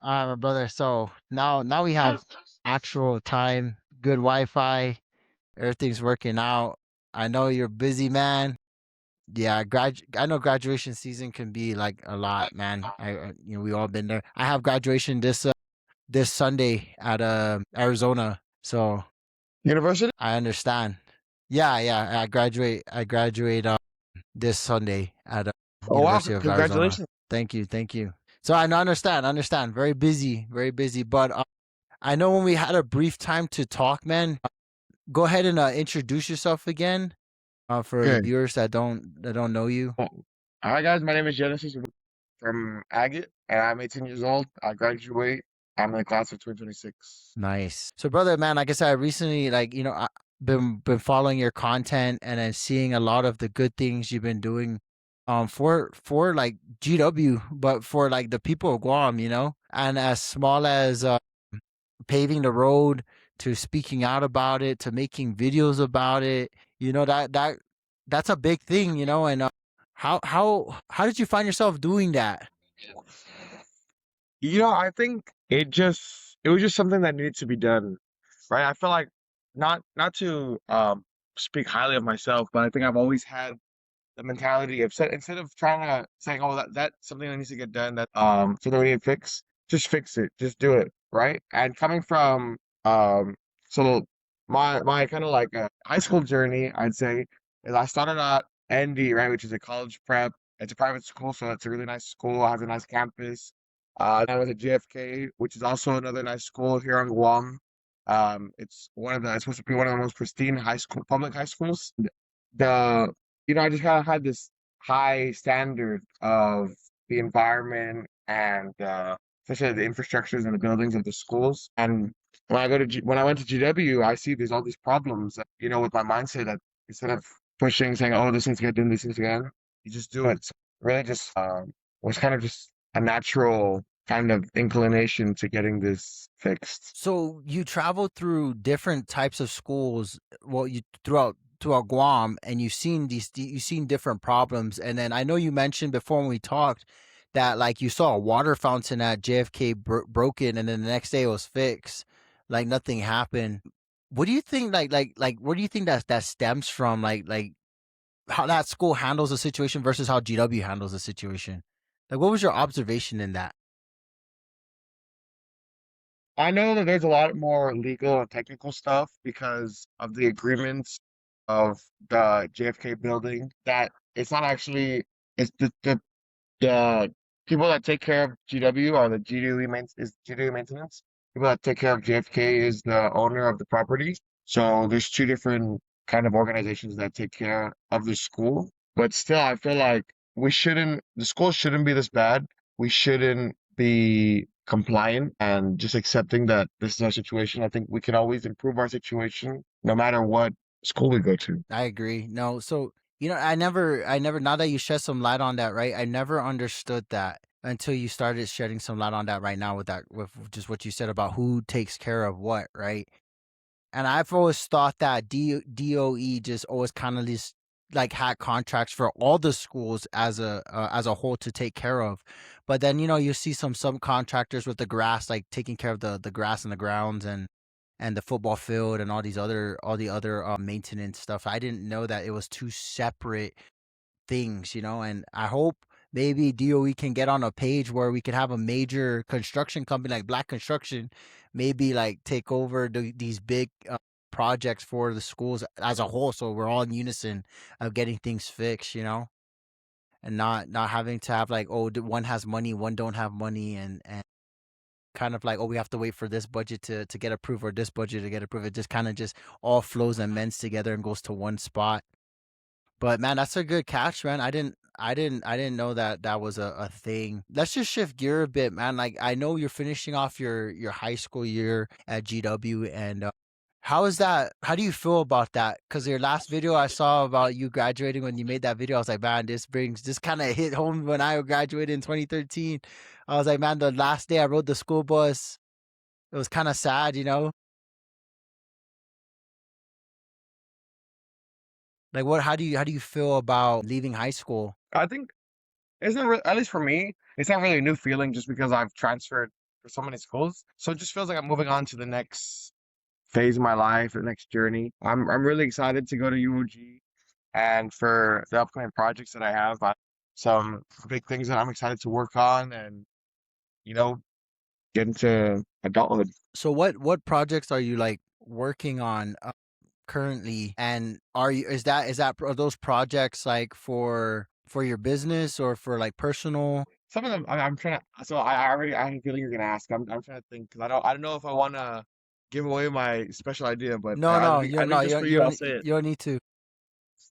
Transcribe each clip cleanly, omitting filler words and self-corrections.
My brother. So now we have actual time, good Wi-Fi, everything's working out. I know you're a busy man. Yeah, I know graduation season can be like a lot, man. We all been there. I have graduation this Sunday at Arizona, so University? I understand. Yeah, yeah. I graduate this Sunday at Oh wow, University of Arizona. congratulations. Thank you, thank you. So I know, understand. Very busy. But I know when we had a brief time to talk, man. Go ahead and introduce yourself again, for the Okay. viewers that don't know you. Well, all right, guys. My name is Genesis from Agate, and I'm 18 years old. I graduate. I'm in the class of 2026. Nice. So, brother, man, like I said, I recently, been following your content and then seeing a lot of the good things you've been doing, for like GW, but for like the people of Guam, and as small as paving the road to speaking out about it to making videos about it, that's a big thing, and how did you find yourself doing that? I think it was just something that needed to be done, right? I feel like not to speak highly of myself, but I think I've always had the mentality of instead of trying to saying, oh, that's something that needs to get done, that something we need to fix, just fix it, just do it, right? And coming from so my kind of like high school journey, I'd say, is I started at ND, right, which is a college prep. It's a private school, so it's a really nice school, has a nice campus. Then I went to JFK, which is also another nice school here in Guam. It's supposed to be one of the most pristine public high schools. The I just kind of had this high standard of the environment and especially the infrastructures and the buildings of the schools. And when I went to GW, I see there's all these problems. With my mindset that instead of pushing, saying, "Oh, this needs to get done, this needs to get done," you just do it. So really, just was kind of just a natural kind of inclination to getting this fixed. So you traveled through different types of schools, well, you throughout Guam, and you've seen different problems. And then I know you mentioned before when we talked that like you saw a water fountain at JFK broken, and then the next day it was fixed, like nothing happened. What do you think? What do you think that stems from? Like how that school handles the situation versus how GW handles the situation. Like, what was your observation in that? I know that there's a lot more legal and technical stuff because of the agreements of the JFK building, that it's not actually it's the people that take care of GW, or the GW maintenance. People that take care of JFK is the owner of the property. So there's two different kind of organizations that take care of the school. But still, I feel like the school shouldn't be this bad. We shouldn't be compliant and just accepting that this is our situation. I think we can always improve our situation no matter what school we go to. I agree. No, so I never. Now that you shed some light on that, right? I never understood that until you started shedding some light on that right now with just what you said about who takes care of what, right? And I've always thought that DOE just always kind of just like had contracts for all the schools as a whole to take care of. But then you see some subcontractors with the grass, like taking care of the grass and the grounds and the football field and all the other maintenance stuff. I didn't know that it was two separate things, and I hope maybe DOE can get on a page where we could have a major construction company like Black Construction maybe like take over these big projects for the schools as a whole, so we're all in unison of getting things fixed, and not having to have like, oh, one has money, one don't have money, and kind of like, oh, we have to wait for this budget to get approved or this budget to get approved. It just kind of just all flows and mends together and goes to one spot. But man, that's a good catch, man. I didn't know that that was a thing. Let's just shift gear a bit, man. Like I know you're finishing off your high school year at GW, and how is that? How do you feel about that? Because your last video I saw about you graduating, when you made that video, I was like, man, this kind of hit home when I graduated in 2013. I was like, man, the last day I rode the school bus, it was kind of sad. Like, how do you feel about leaving high school? I think it's not at least for me, it's not really a new feeling just because I've transferred for so many schools. So it just feels like I'm moving on to the next phase of my life, the next journey. I'm really excited to go to UOG and for the upcoming projects that I have. Some big things that I'm excited to work on and, you know, get into adulthood. So what projects are you like working on currently, and are you are those projects like for your business or for like personal? Some of them I'm trying to. So I have a feeling you're gonna ask. I'm trying to think because I don't know if I want to give away my special idea, but No, no, I think just for you, I'll say it. you don't need to.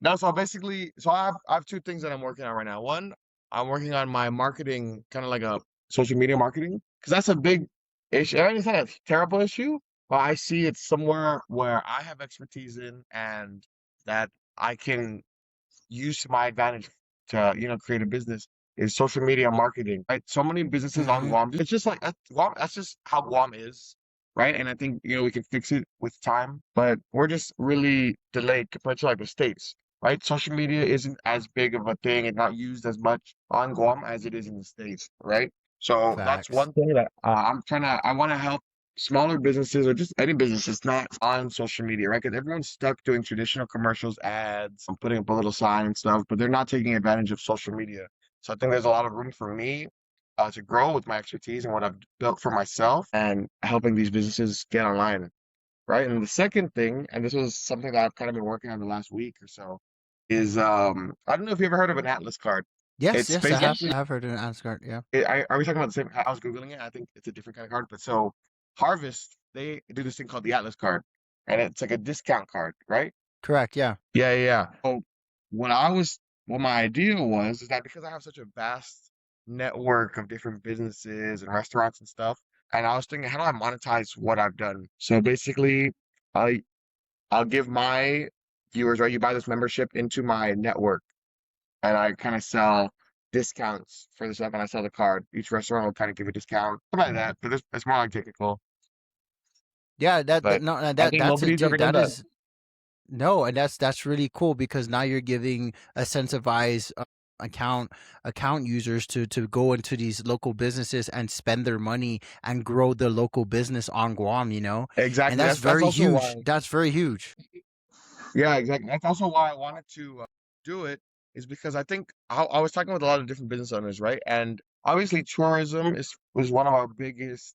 No, so basically, so I have two things that I'm working on right now. One, I'm working on my marketing, kind of like a social media marketing, because that's a big issue. I mean, it's not a terrible issue, but I see it's somewhere where I have expertise in and that I can use to my advantage to, create a business is social media marketing. Right? So many businesses on Mm-hmm. Guam. It's just like Guam. That's just how Guam is, right? And I think we can fix it with time, but we're just really delayed compared to like the states, right? Social media isn't as big of a thing and not used as much on Guam as it is in the states, right? So that's Facts. one thing that I want to help smaller businesses or just any businesses not on social media, right? Because everyone's stuck doing traditional commercials, ads, and putting up a little sign and stuff, but they're not taking advantage of social media. So I think there's a lot of room for me to grow with my expertise and what I've built for myself and helping these businesses get online, right? And the second thing, and this was something that I've kind of been working on the last week or so, is I don't know if you ever heard of an Atlas card. Yes, It's yes, basically I have heard an Asgard. Yeah. are we talking about the same? I was Googling it. I think it's a different kind of card. But so Harvest, they do this thing called the Atlas card, and it's like a discount card, right? Correct. Yeah. Yeah. So what my idea was is that because I have such a vast network of different businesses and restaurants and stuff, and I was thinking, how do I monetize what I've done? So basically, I I'll give my viewers, right? You buy this membership into my network and I kind of sell discounts for the stuff, and I sell the card. Each restaurant will kind of give a discount, something like that. But it's more like technical. Yeah, But no, I that think that's it, nobody's ever dude. done That that. is no, and that's really cool because now you're giving incentivized account account users to go into these local businesses and spend their money and grow their local business on Guam, and Exactly. that's That's very also huge. why. That's very huge. Yeah, exactly. That's also why I wanted to do it, is because I think I was talking with a lot of different business owners, right? And obviously, tourism was one of our biggest,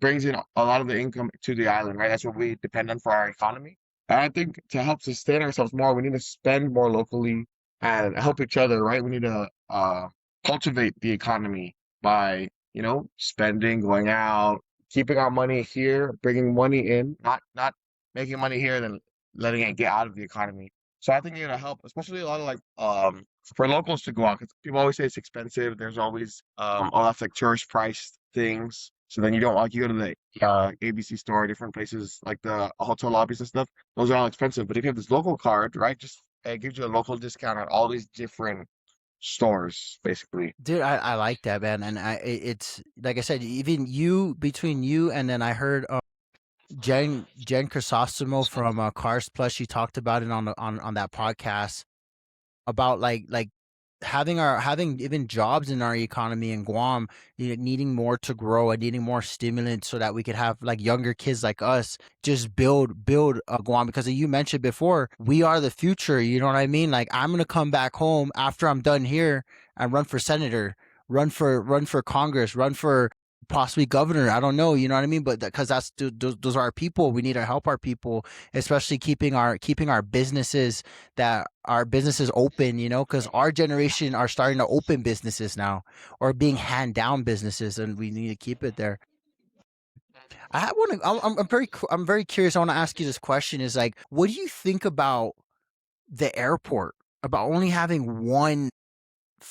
brings in a lot of the income to the island, right? That's what we depend on for our economy. And I think to help sustain ourselves more, we need to spend more locally and help each other, right? We need to cultivate the economy by, spending, going out, keeping our money here, bringing money in, not making money here, then letting it get out of the economy. So I think you're gonna help, especially a lot of like for locals to go out because people always say it's expensive. There's always oh that's like tourist priced things. So then you don't like you go to the ABC store, different places like the hotel lobbies and stuff. Those are all expensive. But if you have this local card, right, just it gives you a local discount at all these different stores, basically. Dude, I like that, man, and it's like I said, even you between you and then I heard Jen Chrysostomo from Cars Plus. She talked about it on that podcast about like having even jobs in our economy in Guam, needing more to grow and needing more stimulant so that we could have like younger kids like us just build Guam, because you mentioned before we are the future. You know what I mean? Like I'm gonna come back home after I'm done here and run for senator, run for Congress, run for possibly governor. I don't know. You know what I mean? But because those are our people. We need to help our people, especially keeping our businesses that our businesses open, because our generation are starting to open businesses now or being hand down businesses, and we need to keep it there. I'm very curious. I want to ask you this question: is like, what do you think about the airport? About only having one,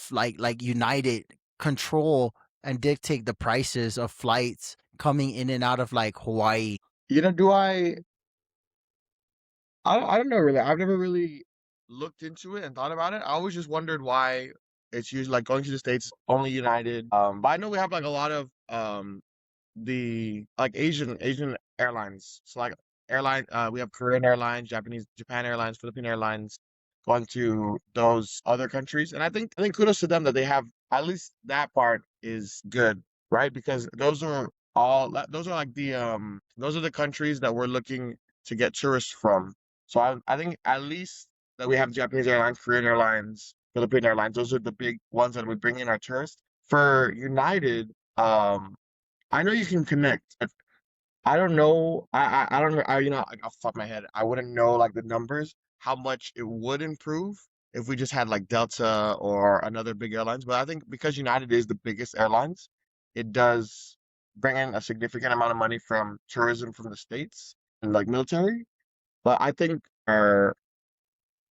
like United control and dictate the prices of flights coming in and out of like Hawaii. Do I don't know really. I've never really looked into it and thought about it. I always just wondered why it's usually like going to the States only United. But I know we have like a lot of the like Asian airlines. So like airline we have Korean Airlines, Japan Airlines, Philippine Airlines going to those other countries. And I think kudos to them that they have at least that part is good, right? Because those are those are like those are the countries that we're looking to get tourists from. So I think at least that we have Japanese Airlines, Korean Airlines, Philippine Airlines. Those are the big ones that would bring in our tourists. For United, I know you can connect. I don't know. I don't know. Like off the top of my head, I wouldn't know like the numbers, how much it would improve if we just had like Delta or another big airlines. But I think because United is the biggest airlines, it does bring in a significant amount of money from tourism from the States and like military. But I think the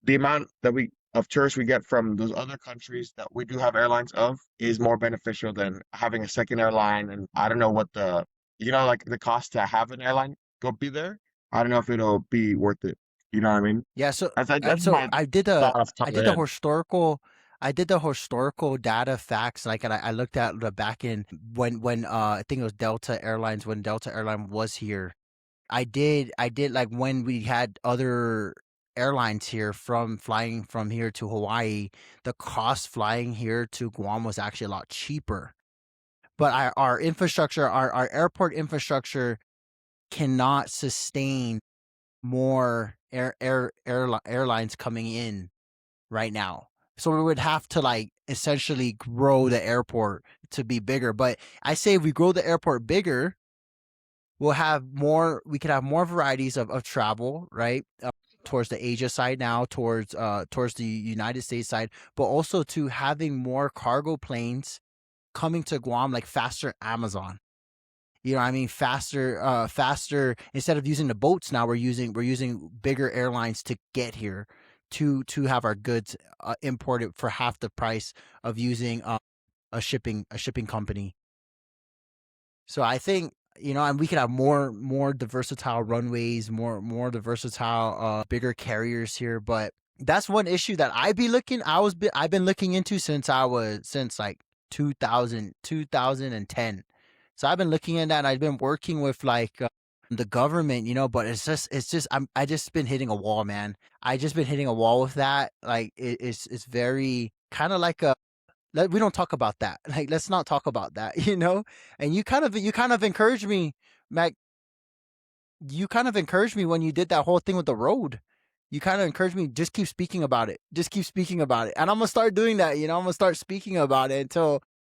amount that we of tourists we get from those other countries that we do have airlines of is more beneficial than having a second airline. And I don't know what like the cost to have an airline go be there. I don't know if it'll be worth it. You know what I mean? Yeah, so That's so my thought off the top I of my did the head. historical data facts, like, and I looked at the back in when I think it was Delta Airlines, when Delta Airline was here. I did like when we had other airlines here from flying from here to Hawaii, the cost flying here to Guam was actually a lot cheaper. But our infrastructure, our airport infrastructure cannot sustain more airlines coming in right now. So we would have to like essentially grow the airport to be bigger. But I say if we grow the airport bigger, we could have more varieties of travel, right? Towards the Asia side now, towards the United States side, but also to having more cargo planes coming to Guam, like faster Amazon. You know what I mean? Faster, instead of using the boats now, we're using bigger airlines to get here, to have our goods imported for half the price of using a shipping company. So I think, and we could have more versatile runways, more versatile, bigger carriers here. But that's one issue that I've been looking into since like 2010. So I've been looking at that. And I've been working with like the government, but it's just I just been hitting a wall, man. I just been hitting a wall with that. Like it's very kind of like a we don't talk about that. Like, let's not talk about that, And you kind of encouraged me, Mac. You kind of encouraged me when you did that whole thing with the road. You kind of encouraged me, just keep speaking about it. Just keep speaking about it. And I'm gonna start doing that, I'm gonna start speaking about it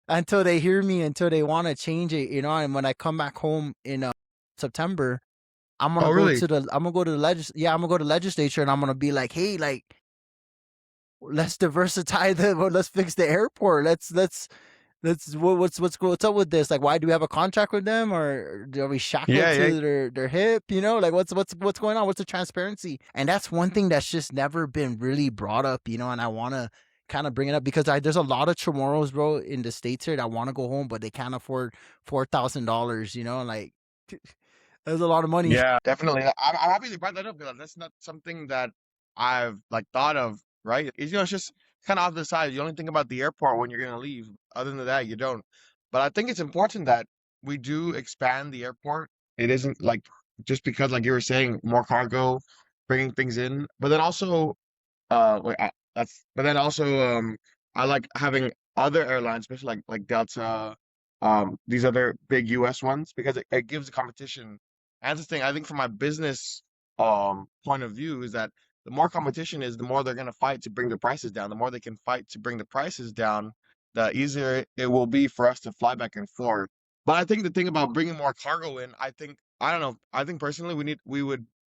until they hear me, until they want to change it, And when I come back home in September, Oh, really? I'm gonna go to the I'm gonna go to legislature, and I'm gonna be like, hey, like, let's diversify let's fix the airport. What's up with this? Like, why do we have a contract with them, or are we shackled Yeah, yeah, to their hip? Like, what's going on? What's the transparency? And that's one thing that's just never been really brought up, And I want to kind of bring it up because there's a lot of Chamorros, bro, in the States here that want to go home, but they can't afford $4,000. Like, that's a lot of money. yeah. Definitely. I'm happy they brought that up because that's not something that I've like thought of. Right? It's just kind of off the side. You only think about the airport when you're gonna leave. Other than that, you don't. But I think it's important that we do expand the airport. It isn't like just because, like you were saying, more cargo, bringing things in, but then also wait, but then also, I like having other airlines, especially like Delta, these other big US ones, because it gives the competition. And that's the thing, I think from my business point of view is that the more competition is, the more they're gonna fight to bring the prices down. The more they can fight to bring the prices down, the easier it will be for us to fly back and forth. But I think the thing about bringing more cargo in, I don't know, I think personally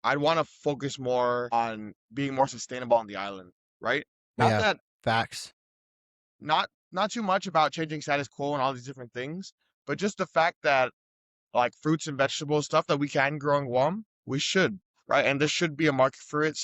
I'd want to focus more on being more sustainable on the island, right? Not Yeah, that facts. not too much about changing status quo and all these different things, but just the fact that like fruits and vegetables, stuff that we can grow in Guam, we should, right? And there should be a market for it.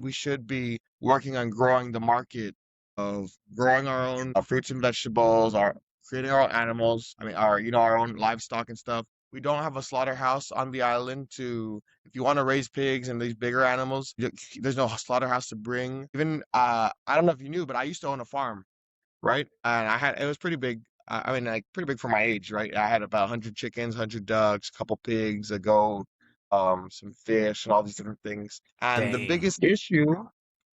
We should be working on growing the market of growing our own fruits and vegetables, our creating our own animals. I mean, our own livestock and stuff. We don't have a slaughterhouse on the island if you want to raise pigs and these bigger animals, there's no slaughterhouse to bring. Even, I don't know if you knew, but I used to own a farm, right? And it was pretty big. I mean, like pretty big for my age, right? I had about 100 chickens, 100 ducks, a couple pigs, a goat, some fish, and all these different things. And the Dang. biggest issue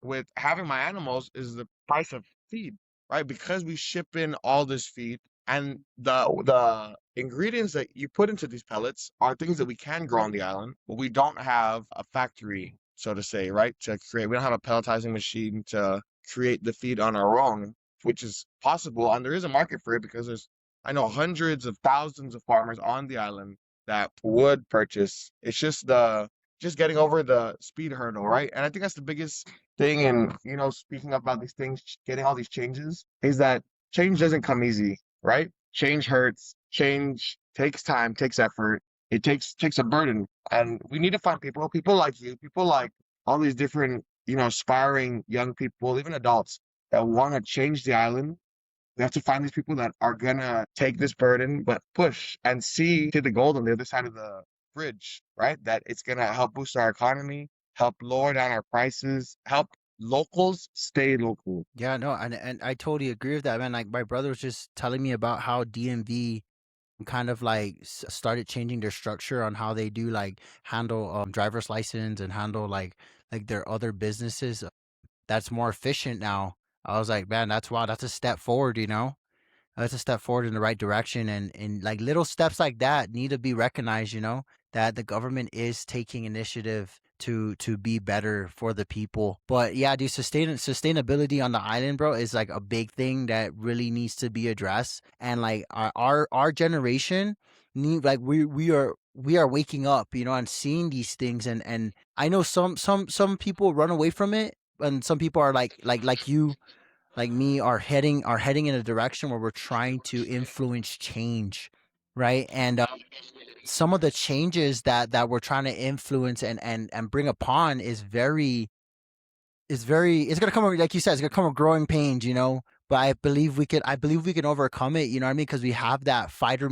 with having my animals is the price of feed, right? Because we ship in all this feed, And the ingredients that you put into these pellets are things that we can grow on the island, but we don't have a factory, so to say, right? To create, we don't have a pelletizing machine to create the feed on our own, which is possible, and there is a market for it because there's, I know, hundreds of thousands of farmers on the island that would purchase. It's just getting over the speed hurdle, right? And I think that's the biggest thing in, speaking about these things, getting all these changes, is that change doesn't come easy, right? Change hurts. Change takes time, takes effort. It takes a burden, and we need to find people like you, people like all these different, aspiring young people, even adults that want to change the island. We have to find these people that are gonna take this burden, but push and see to the gold on the other side of the bridge, right? That it's gonna help boost our economy, help lower down our prices, help locals stay local. Yeah, no, and I totally agree with that, man. Like my brother was just telling me about how DMV kind of like started changing their structure on how they do like handle driver's license and handle like their other businesses that's more efficient now. I was like, man, that's wow, that's a step forward, you know? That's a step forward in the right direction, and like little steps like that need to be recognized, you know, that the government is taking initiative to be better for the people. But yeah, dude, sustainability on the island, bro, is like a big thing that really needs to be addressed. And like our generation need, like we are waking up, you know, and seeing these things. And I know some people run away from it, and some people are like you, like me, are heading in a direction where we're trying to influence change, right? And some of the changes that we're trying to influence and bring upon it's gonna come, like you said, it's gonna come with growing pains, you know. But I believe we can overcome it, you know what I mean? Because we have that fighter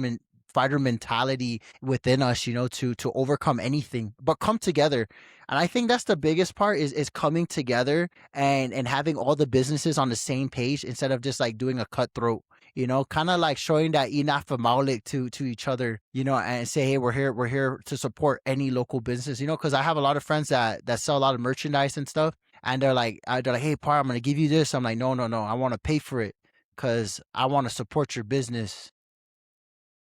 mentality within us, you know, to overcome anything, but come together. And I think that's the biggest part is coming together and having all the businesses on the same page instead of just like doing a cutthroat, you know, kind of like showing that enough maulik to each other, you know, and say, hey, we're here to support any local business, you know, because I have a lot of friends that sell a lot of merchandise and stuff, and they're like, hey, Par, I'm gonna give you this. I'm like, no, no, no, I want to pay for it because I want to support your business,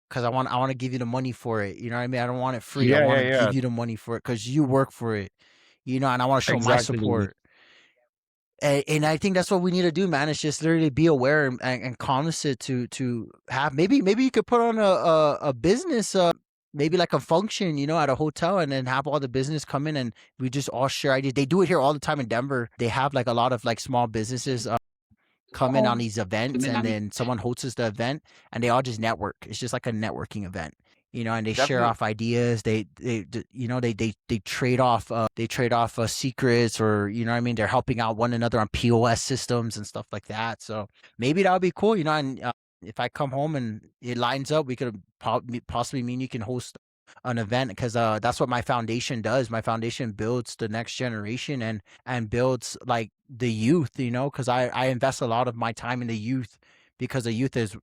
because I want to give you the money for it. You know what I mean? I don't want it free. I Yeah, want yeah, to yeah. give you the money for it because you work for it. You know, and I want to show my Exactly. support. And I think that's what we need to do, man. Is just literally be aware and cognizant to have, maybe you could put on a business, maybe like a function, you know, at a hotel, and then have all the business come in and we just all share ideas. They do it here all the time in Denver. They have like a lot of like small businesses come in on these events, and then someone hosts the event and they all just network. It's just like a networking event, you know, and they share Definitely. off ideas. You know, they trade off secrets, or you know what I mean, they're helping out one another on POS systems and stuff like that. So maybe that would be cool, you know. And if I come home and it lines up, we could possibly mean you can host an event, because that's what my foundation does. My foundation builds the next generation and builds like the youth, you know, because I invest a lot of my time in the youth, because the youth is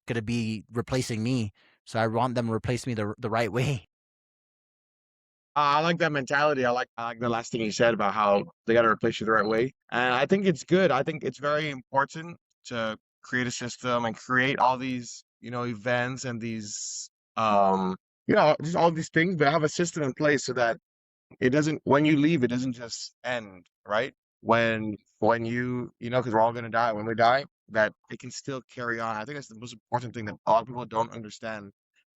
going to be replacing me. So I want them to replace me the right way. I like that mentality. I like the last thing you said about how they got to replace you the right way. And I think it's good. I think it's very important to create a system and create all these, events and these, just all these things, but have a system in place so that it doesn't, when you leave, it doesn't just end, right? When because we're all gonna die. When we die, that it can still carry on. I think that's the most important thing that a lot of people don't understand,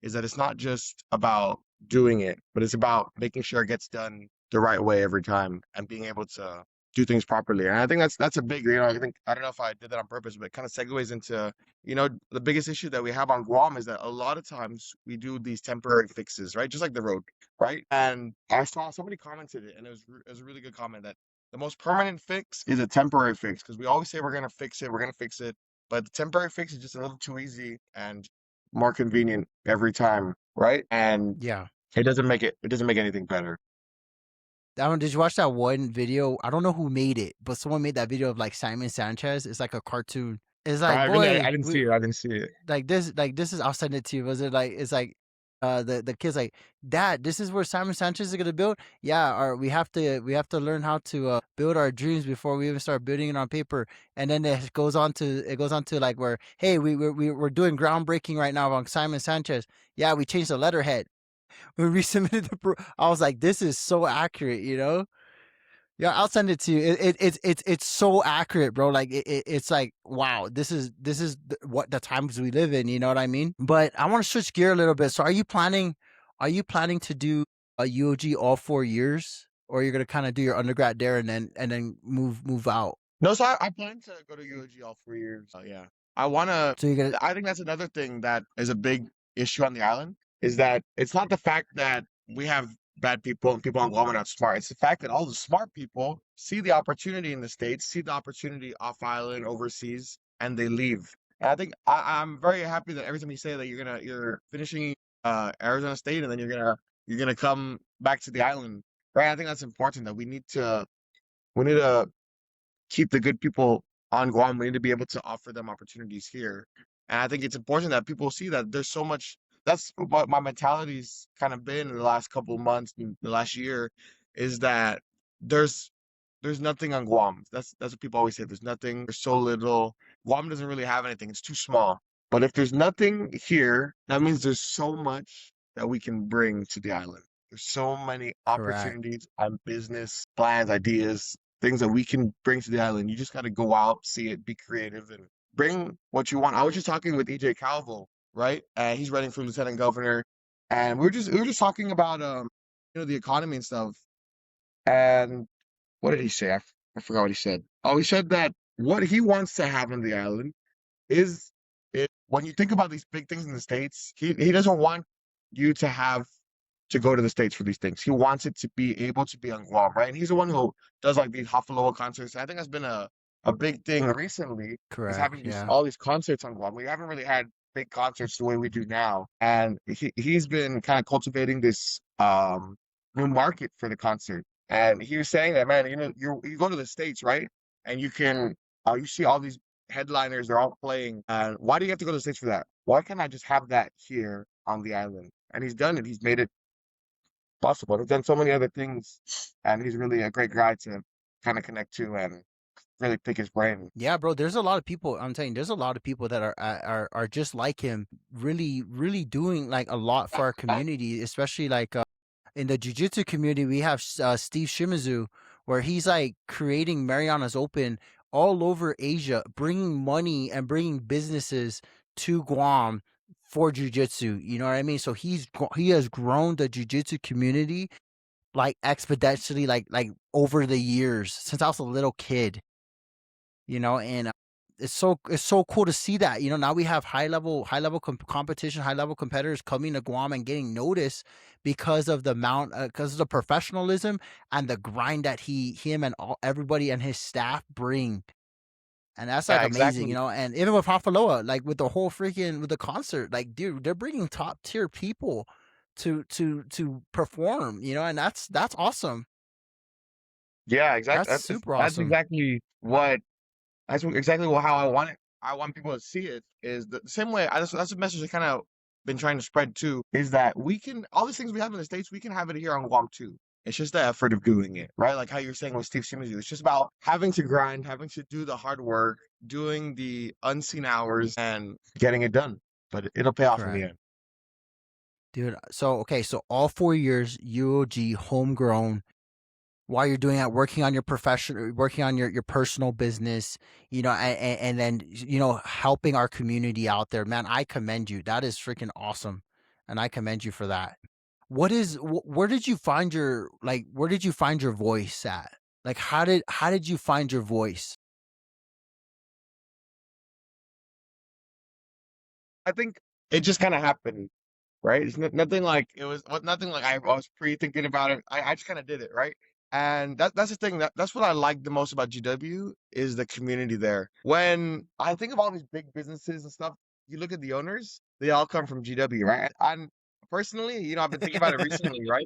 is that it's not just about doing it, but it's about making sure it gets done the right way every time and being able to do things properly. And I think that's a big, I don't know if I did that on purpose, but it kind of segues into, the biggest issue that we have on Guam is that a lot of times we do these temporary fixes, right? Just like the road, right? And I saw somebody commented it, and it was a really good comment, that the most permanent fix is a temporary fix, because we always say we're gonna fix it, but the temporary fix is just a little too easy and more convenient every time, right? And Yeah. it doesn't make anything better. That one, did you watch that one video? I don't know who made it, but someone made that video of like Simon Sanchez. It's like a cartoon. It's like, I boy, didn't see it. I didn't see it. like this is, I'll send it to you. Was it like, it's like the kid's like, Dad, this is where Simon Sanchez is gonna build. Yeah, or we have to learn how to build our dreams before we even start building it on paper. And then it goes on to like where, hey, we're doing groundbreaking right now on Simon Sanchez. Yeah, we changed the letterhead. When we resubmitted I was like, this is so accurate, you know. Yeah, I'll send it to you. It's so accurate, bro. Like it's like, wow, this is what the times we live in. You know what I mean? But I want to switch gear a little bit. So are you planning to do a UOG all 4 years, or you're gonna kind of do your undergrad there and then move out? No, so I plan to go to UOG all 4 years. Yeah, I wanna. So you're gonna I think that's another thing that is a big issue on the island is that it's not the fact that we have bad people and people on Guam are not smart. It's the fact that all the smart people see the opportunity in the States, see the opportunity off island, overseas, and they leave. And I think I'm very happy that every time you say that you're finishing Arizona State and then you're gonna come back to the island, right? I think that's important that we need to keep the good people on Guam. We need to be able to offer them opportunities here. And I think it's important that people see that there's so much. That's what my mentality's kind of been in the last couple of months, in the last year, is that there's there's nothing on Guam. That's what people always say. There's nothing. There's so little. Guam doesn't really have anything. It's too small. But if there's nothing here, that means there's so much that we can bring to the island. There's so many correct. opportunities and business plans, ideas, things that we can bring to the island. You just got to go out, see it, be creative, and bring what you want. I was just talking with EJ Calvo, right? And he's running for lieutenant governor, and we were just talking about the economy and stuff. And what did he say? I forgot what he said. Oh, he said that what he wants to have on the island is it when you think about these big things in the States, he doesn't want you to have to go to the States for these things. He wants it to be able to be on Guam, right? And he's the one who does like these Hafaloa concerts. I think that's been a big thing recently, is Correct. having these Yeah. all these concerts on Guam. We haven't really had big concerts the way we do now. And he's been kind of cultivating this new market for the concert. And he was saying that, man, you go to the States, right? And you see all these headliners, they're all playing. And why do you have to go to the States for that? Why can't I just have that here on the island? And he's done it. He's made it possible. He's done so many other things, and he's really a great guy to kind of connect to and really pick his brain. Yeah, bro. There's a lot of people. I'm telling you, there's a lot of people that are just like him, really, really doing like a lot for our community, especially like in the jiu-jitsu community. We have Steve Shimizu, where he's like creating Mariana's Open all over Asia, bringing money and bringing businesses to Guam for jiu-jitsu. You know what I mean? So he has grown the jiu-jitsu community like exponentially, like over the years since I was a little kid. And it's so cool to see that. Now we have high level competition, high level competitors coming to Guam and getting noticed because of the amount, because of the professionalism and the grind that him and everybody and his staff bring. And that's like Yeah, amazing, exactly. and even with Hafaloa, like with the whole freaking with the concert, like dude, they're bringing top tier people to perform, and that's awesome. Yeah, exactly. That's super That's awesome. exactly what how I want it. I want people to see it is the same way. That's a message I kind of been trying to spread too. Is that we can all these things we have in the States, we can have it here on Guam too. It's just the effort of doing it, right? Like how you're saying with Steve Shimizu. It's just about having to grind, having to do the hard work, doing the unseen hours, and getting it done. But it'll pay off in the Correct. end. Dude, so okay, so all 4 years UOG homegrown while you're doing that, working on your profession, working on your personal business, and then helping our community out there. Man, I commend you. That is freaking awesome, and I commend you for that. Where did you find your voice at? Like how did you find your voice? I think it just kind of happened, right? It's nothing like nothing like I was pre-thinking about it. I just kind of did it, right? And that's the thing that's what I like the most about GW is the community there. When I think of all these big businesses and stuff, you look at the owners, they all come from GW, right? And personally, I've been thinking about it recently, right?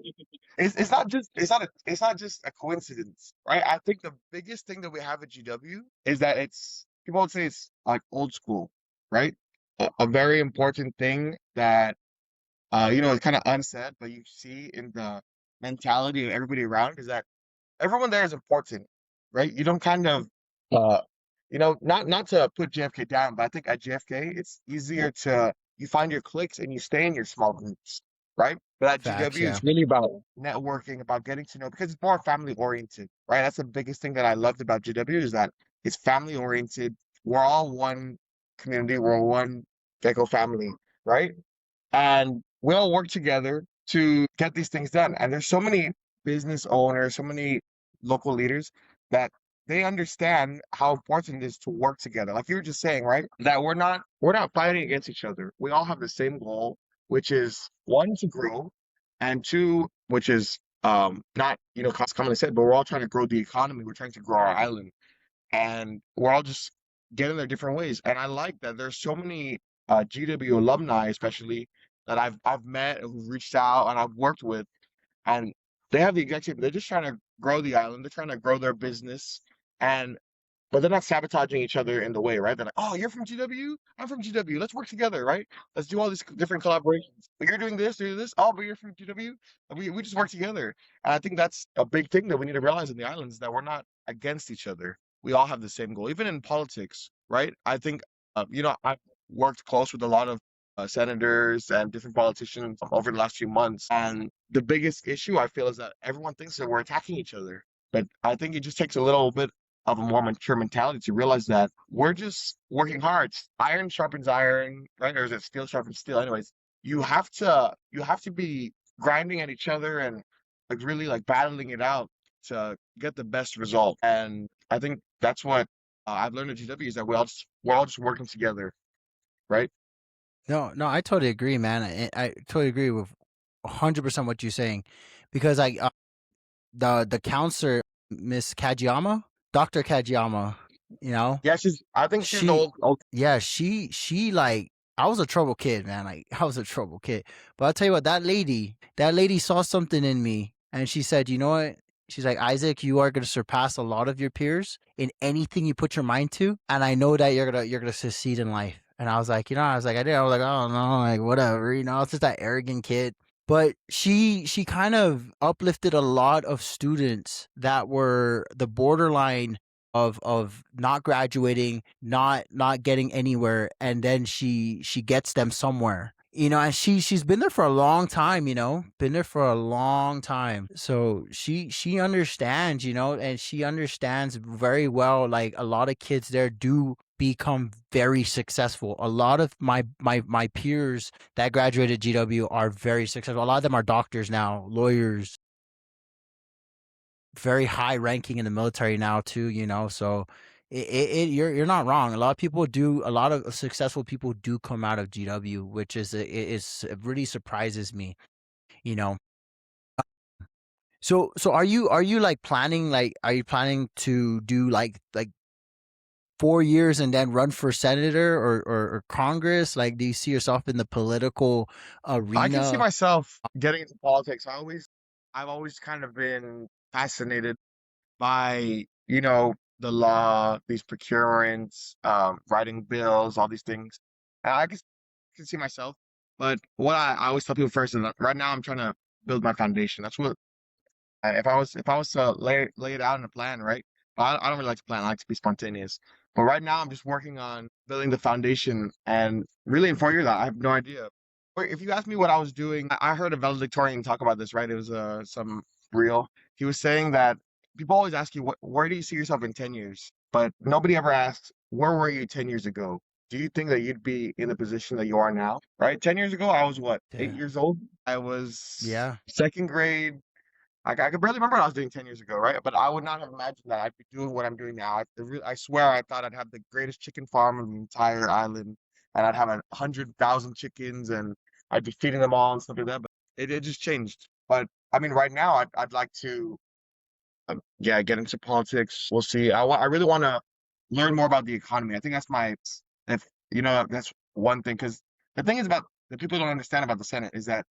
It's not just a coincidence, right? I think the biggest thing that we have at GW is that it's people would say it's like old school, right? A very important thing that it's kind of unsaid, but you see in the mentality of everybody around is that everyone there is important, right? You don't kind of, uh, not to put JFK down, but I think at JFK it's easier to you find your cliques and you stay in your small groups, right? But at Facts, GW, yeah. it's really about networking, about getting to know because it's more family oriented, right? That's the biggest thing that I loved about GW is that it's family oriented. We're all one community, we're one Gecko family, right? And we all work together to get these things done. And there's so many business owners, so many local leaders that they understand how important it is to work together. Like you were just saying, right? That we're not fighting against each other. We all have the same goal, which is one to grow, and two, which is not commonly said, but we're all trying to grow the economy. We're trying to grow our island and we're all just getting there different ways. And I like that there's so many GW alumni, especially that I've met who've reached out and I've worked with, and they have the exact same. They're just trying to grow the island. They're trying to grow their business, and but they're not sabotaging each other in the way, right? They're like, "Oh, you're from GW. I'm from GW. Let's work together, right? Let's do all these different collaborations. But you're doing this, you're doing this. Oh, but you're from GW. And we just work together." And I think that's a big thing that we need to realize in the islands that we're not against each other. We all have the same goal, even in politics, right? I think, I've worked close with a lot of senators and different politicians over the last few months, and the biggest issue I feel is that everyone thinks that we're attacking each other. But I think it just takes a little bit of a more mature mentality to realize that we're just working hard. Iron sharpens iron, right? Or is it steel sharpens steel? Anyways, you have to be grinding at each other and like really like battling it out to get the best result. And I think that's what I've learned at GW is that we're all just working together, right? No, no, I totally agree, man. I totally agree with 100% what you're saying, because the counselor, Miss Kajiyama, Doctor Kajiyama, you know, Yeah, I think she's the she, old. yeah, she like, I was a trouble kid, man. Like, I was a trouble kid. But I'll tell you what, that lady saw something in me, and she said, you know what? She's like, Isaac, you are gonna surpass a lot of your peers in anything you put your mind to, and I know that you're gonna succeed in life. And I was like, I was like, oh no, like whatever, I was just that arrogant kid. But she kind of uplifted a lot of students that were the borderline of not graduating, not getting anywhere, and then she gets them somewhere. And she's been there for a long time, been there for a long time. So she understands, and she understands very well, like a lot of kids there do become very successful. A lot of my peers that graduated GW are very successful. A lot of them are doctors now, lawyers, very high ranking in the military now too. So you're not wrong. A lot of successful people do come out of GW, which it really surprises me. You know. So are you like planning, are you planning to do like 4 years and then run for senator or Congress? Like, do you see yourself in the political I can see arena? myself getting into politics. I've always kind of been fascinated by, the law, these procurements, writing bills, all these things. And I can see myself. But what I always tell people first is that right now I'm trying to build my foundation. That's what if I was to lay it out in a plan, right? I don't really like to plan. I like to be spontaneous. But right now, I'm just working on building the foundation, and really in 4 years, I have no idea. Or if you ask me what I was doing, I heard a valedictorian talk about this, right? It was some reel. He was saying that people always ask you, where do you see yourself in 10 years? But nobody ever asks, where were you 10 years ago? Do you think that you'd be in the position that you are now? Right? 10 years ago, I was what, Yeah. 8 years old? I was Yeah. second grade. I could barely remember what I was doing 10 years ago, right? But I would not have imagined that I'd be doing what I'm doing now. I swear I thought I'd have the greatest chicken farm on the entire island and I'd have 100,000 chickens and I'd be feeding them all and stuff like that. But it just changed. But I mean, right now, I'd like to, yeah, get into politics. We'll see. I really want to learn more about the economy. I think if, that's one thing. Because the thing is about the people don't understand about the Senate is that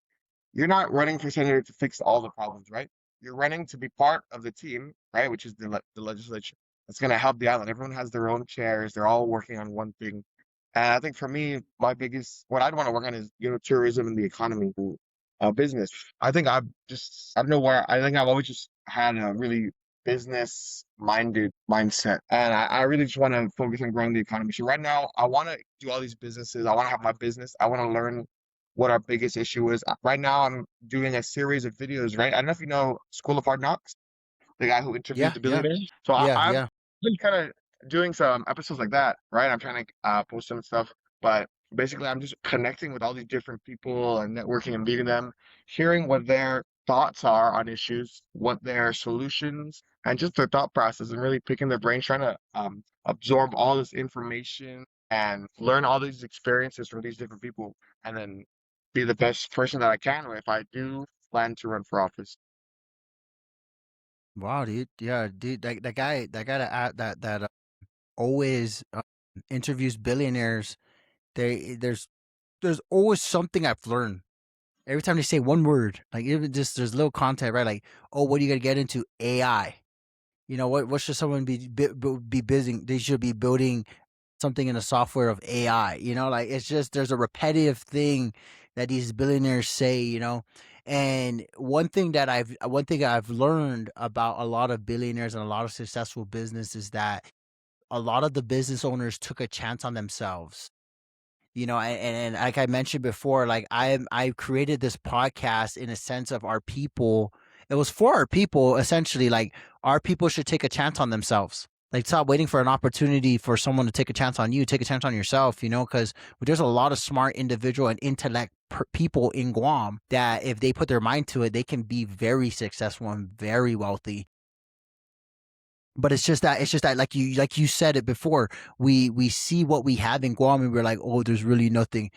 you're not running for senator to fix all the problems, right? You're running to be part of the team, right? Which is the legislature that's going to help the island. Everyone has their own chairs. They're all working on one thing. And I think for me, what I'd want to work on is, tourism and the economy, business. I think I don't know where, I think I've always just had a really business minded mindset. And I really just want to focus on growing the economy. So right now, I want to do all these businesses. I want to have my business. I want to learn what our biggest issue is. Right now, I'm doing a series of videos, right? I don't know if you know School of Hard Knocks, the guy who interviewed Yeah, the yeah, billionaires. So yeah, I've yeah. been kind of doing some episodes like that, right? I'm trying to post some stuff, but basically, I'm just connecting with all these different people and networking and meeting them, hearing what their thoughts are on issues, what their solutions, and just their thought process, and really picking their brains, trying to absorb all this information and learn all these experiences from these different people, and then be the best person that I can if I do plan to run for office. Wow, dude. Yeah, dude. That guy that always interviews billionaires. There's always something I've learned every time they say one word. Like even just there's little content, right? Like, oh, what are you gonna get into? AI. What should someone be busy? They should be building something in the software of AI. Like it's just there's a repetitive thing that these billionaires say. And one thing I've learned about a lot of billionaires and a lot of successful business is that a lot of the business owners took a chance on themselves. And like I mentioned before, like I created this podcast in a sense of our people. It was for our people, essentially. Like our people should take a chance on themselves. Like stop waiting for an opportunity for someone to take a chance on you. Take a chance on yourself. Because there's a lot of smart individual and intellect people in Guam that if they put their mind to it, they can be very successful and very wealthy. But it's just that like you said it before, we see what we have in Guam and we're like, oh, there's really nothing,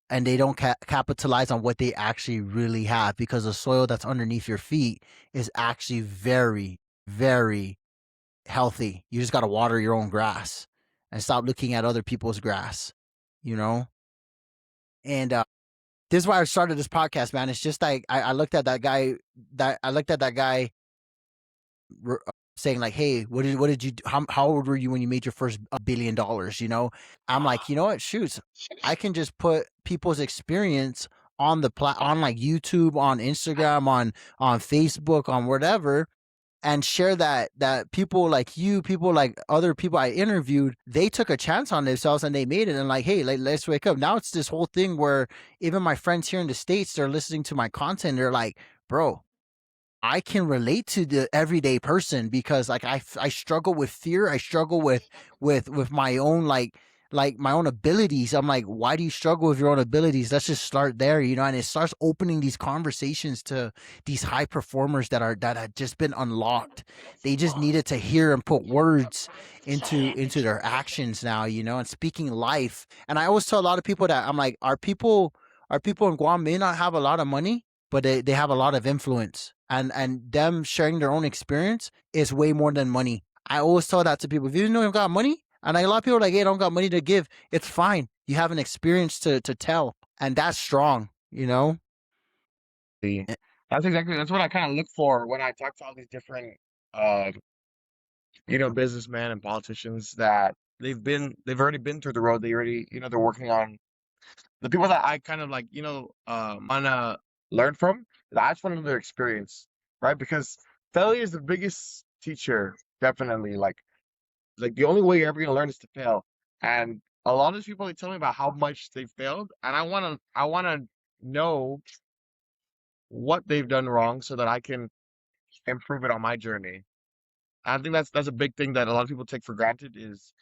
and they don't capitalize on what they actually really have because the soil that's underneath your feet is actually very, very healthy. You just got to water your own grass and stop looking at other people's grass, you know? And this is why I started this podcast, man. It's just like I looked at that guy saying like, "Hey, what did you how old were you when you made your first $1 billion?" I'm like, you know what? Shoots, I can just put people's experience on on like YouTube, on Instagram, on Facebook, on whatever, and share that people like you, people like other people I interviewed, they took a chance on themselves and they made it. And like, hey, like, let's wake up. Now it's this whole thing where even my friends here in the States, they're listening to my content. They're like, bro, I can relate to the everyday person because like I struggle with fear. I struggle with my own like my own abilities. I'm like, why do you struggle with your own abilities? Let's just start there, and it starts opening these conversations to these high performers that had just been unlocked. They just needed to hear and put words into their actions now, and speaking life. And I always tell a lot of people that I'm like, our people in Guam may not have a lot of money, but they have a lot of influence, and them sharing their own experience is way more than money. I always tell that to people. If you know you got money, and a lot of people are like, hey, I don't got money to give, it's fine. You have an experience to tell, and that's strong. The Eh, that's what I kind of look for when I talk to all these different uh businessmen and politicians that they've already been through the road. They already, they're working on the people that I kind of like, wanna learn from. I just want to know their experience, right? Because failure is the biggest teacher, definitely. Like the only way you're ever gonna learn is to fail. And a lot of these people, they tell me about how much they failed, and I wanna know what they've done wrong so that I can improve it on my journey. I think that's a big thing that a lot of people take for granted is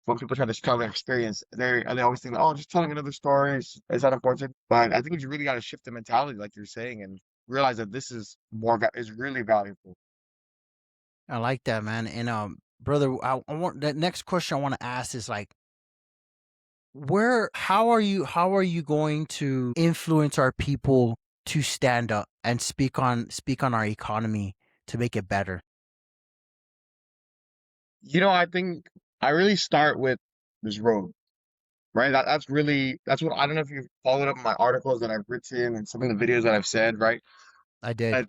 when people try to tell their experience, they always think, oh, just telling another story is not important. But I think you really got to shift the mentality, like you're saying, and realize that this is is really valuable. I like that, man. And brother, I want the next question I want to ask is like, where how are you going to influence our people to stand up and speak on our economy to make it better? I think I really start with this road, right? That's what I don't know if you've followed up my articles that I've written and some of the videos that I've said, right? I did. But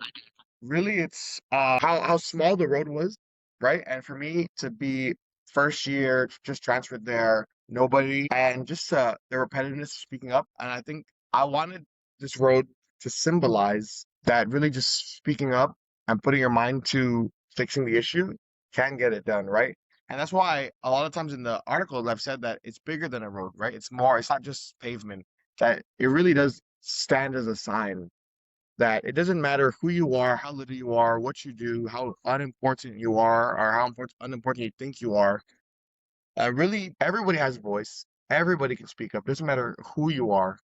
really, it's how small the road was, right? And for me to be first year just transferred there nobody, and just the repetitiveness of speaking up. And I think I wanted this road to symbolize that really just speaking up and putting your mind to fixing the issue can get it done, right? And that's why a lot of times in the article I've said that it's bigger than a road, right? It's more, it's not just pavement, that it really does stand as a sign that it doesn't matter who you are, how little you are, what you do, how unimportant you are, or how unimportant you think you are. Really, everybody has a voice. Everybody can speak up. Doesn't matter who you are.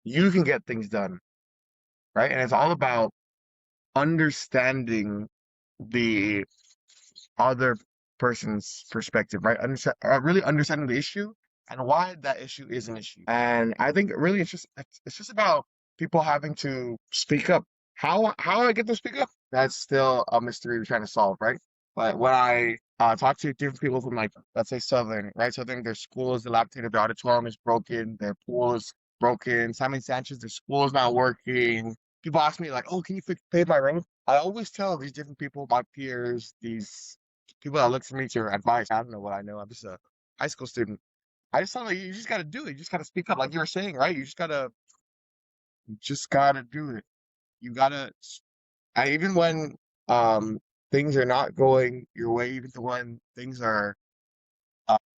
You can get things done, right? And it's all about understanding the other person's perspective, right? Really understanding the issue and why that issue is an issue. And I think really it's just about people having to speak up. How I get to speak up, that's still a mystery we're trying to solve, right? But when I talk to different people from like let's say Southern, right? Southern, their school is dilapidated, their auditorium is broken, their pool is broken. Simon Sanchez, their school is not working. People ask me like, "Oh, can you pay my rent?" I always tell these different people, my peers, these people that look for me for advice. I don't know what I know. I'm just a high school student. I just tell them like, you just got to do it. You just got to speak up, like you were saying, right? You just gotta do it. You gotta, even when um things are not going your way, even when things are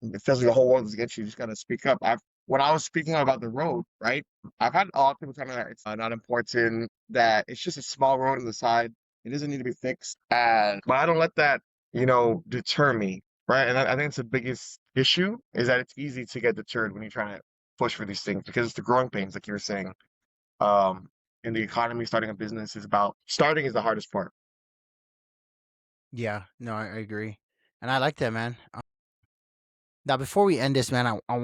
it feels like the whole world is against you. You just gotta speak up. When I was speaking about the road, right? I've had a lot of people tell me that it's not important, that it's just a small road on the side. It doesn't need to be fixed. And but I don't let that, deter me, right? And I think it's the biggest issue is that it's easy to get deterred when you're trying to push for these things because it's the growing pains, like you were saying. Um, in the economy, starting a business is about starting is the hardest part. Yeah, no, I agree, and I like that, man. Now, before we end this, man, I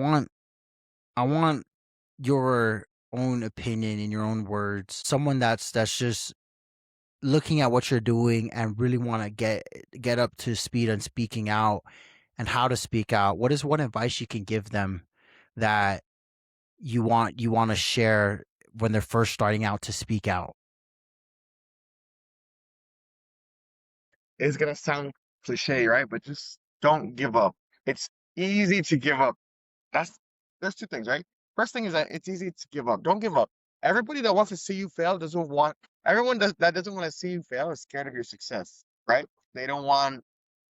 want your own opinion in your own words. Someone that's just looking at what you're doing and really want to get up to speed on speaking out and how to speak out. What is one advice you can give them that you want to share when they're first starting out to speak out? It's gonna sound cliche, right? But just don't give up. It's easy to give up. That's there's two things, right? First thing is that it's easy to give up. Don't give up. Everybody that wants to see you fail doesn't want that doesn't want to see you fail is scared of your success, right? They don't want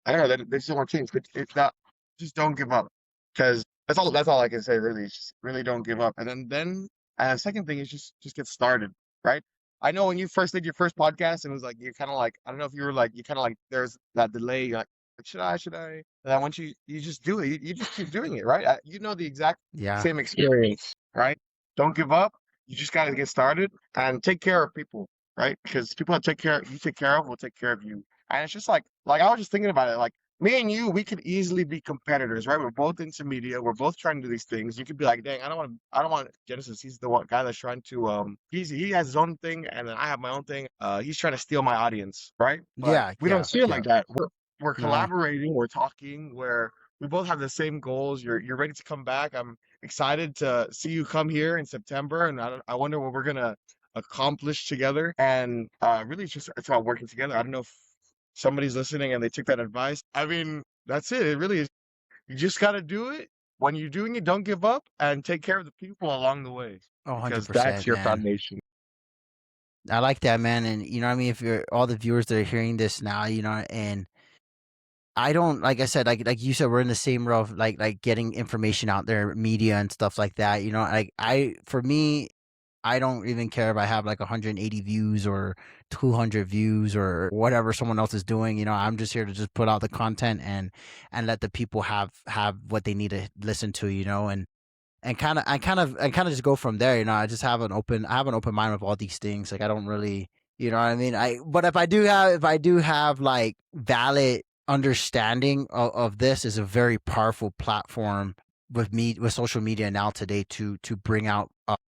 I don't know, they just don't want change, but it's not just don't give up. Because that's all I can say really. Just really don't give up. And the second thing is just get started, right? I know when you first did your first podcast, it was like you're kind of like I don't know if you were like you kind of like there's that delay. You're like should I? And then once you just do it, you just keep doing it, right? You know the exact Yeah. same experience, right? Don't give up. You just got to get started and take care of people, right? Because people that you take care of will take care of you. And it's just like I was just thinking about it, like me and you, we could easily be competitors, right? We're both into media. We're both trying to do these things. You could be like, dang, I don't want Genesis. He's the one guy that's trying to he has his own thing and then I have my own thing. He's trying to steal my audience, right? But Yeah, we don't yeah, see it yeah. like that. We're No. collaborating, we're talking, we both have the same goals. You're ready to come back. I'm excited to see you come here in September, and I wonder what we're gonna accomplish together. And really, it's about working together. I don't know if somebody's listening and they took that advice. I mean, that's it. It really is. You just got to do it. When you're doing it, don't give up and take care of the people along the way Oh, because that's 100%, your man. foundation. I like that, man. And you know what I mean? If you're all the viewers that are hearing this now, and I don't like I said, like you said, we're in the same row of like getting information out there, media and stuff like that. Like for me, I don't even care if I have like 180 views or 200 views or whatever someone else is doing. I'm just here to just put out the content and let the people have what they need to listen to. And kind of just go from there. I have an open mind with all these things. Like I don't really, you know what I mean. But if I do have like valid understanding of this is a very powerful platform with social media now today to bring out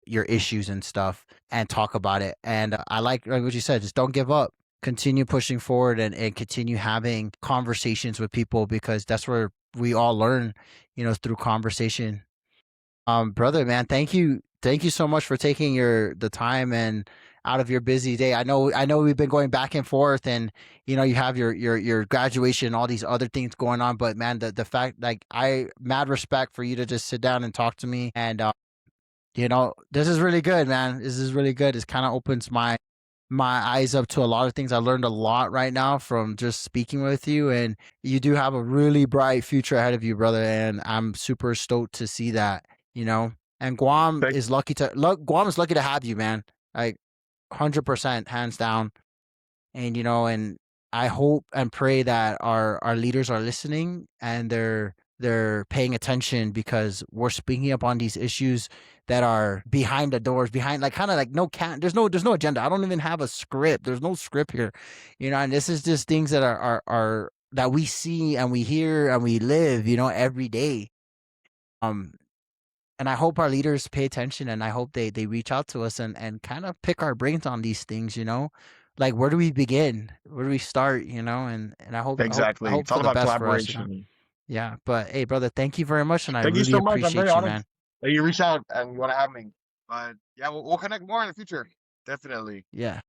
your issues and stuff and talk about it. And I like what you said. Just don't give up. Continue pushing forward and continue having conversations with people because that's where we all learn, through conversation. Brother, man, thank you so much for taking the time and out of your busy day. I know we've been going back and forth, and you have your graduation and all these other things going on, but man, the fact, like, I mad respect for you to just sit down and talk to me, and this is really good, man. This is really good. It kind of opens my eyes up to a lot of things. I learned a lot right now from just speaking with you, and you do have a really bright future ahead of you, brother. And I'm super stoked to see that. And Thank Guam is lucky to have you, man. Like 100%, hands down. And I hope and pray that our leaders are listening, and they're paying attention, because we're speaking up on these issues that are behind the doors, behind, like, kind of like, there's no agenda. I don't even have a script. There's no script here. And this is just things that are that we see and we hear and we live, every day. Um and I hope our leaders pay attention, and I hope they reach out to us and kind of pick our brains on these things. Like, where do we begin? Where do we start? And I hope exactly. I hope It's all for the about best for us. collaboration. Yeah. But hey, brother, thank you very much, and I Thank you really so much. I'm very appreciate you, honored man. that you reached out and you want to have me. But yeah, we'll connect more in the future. Definitely. Yeah.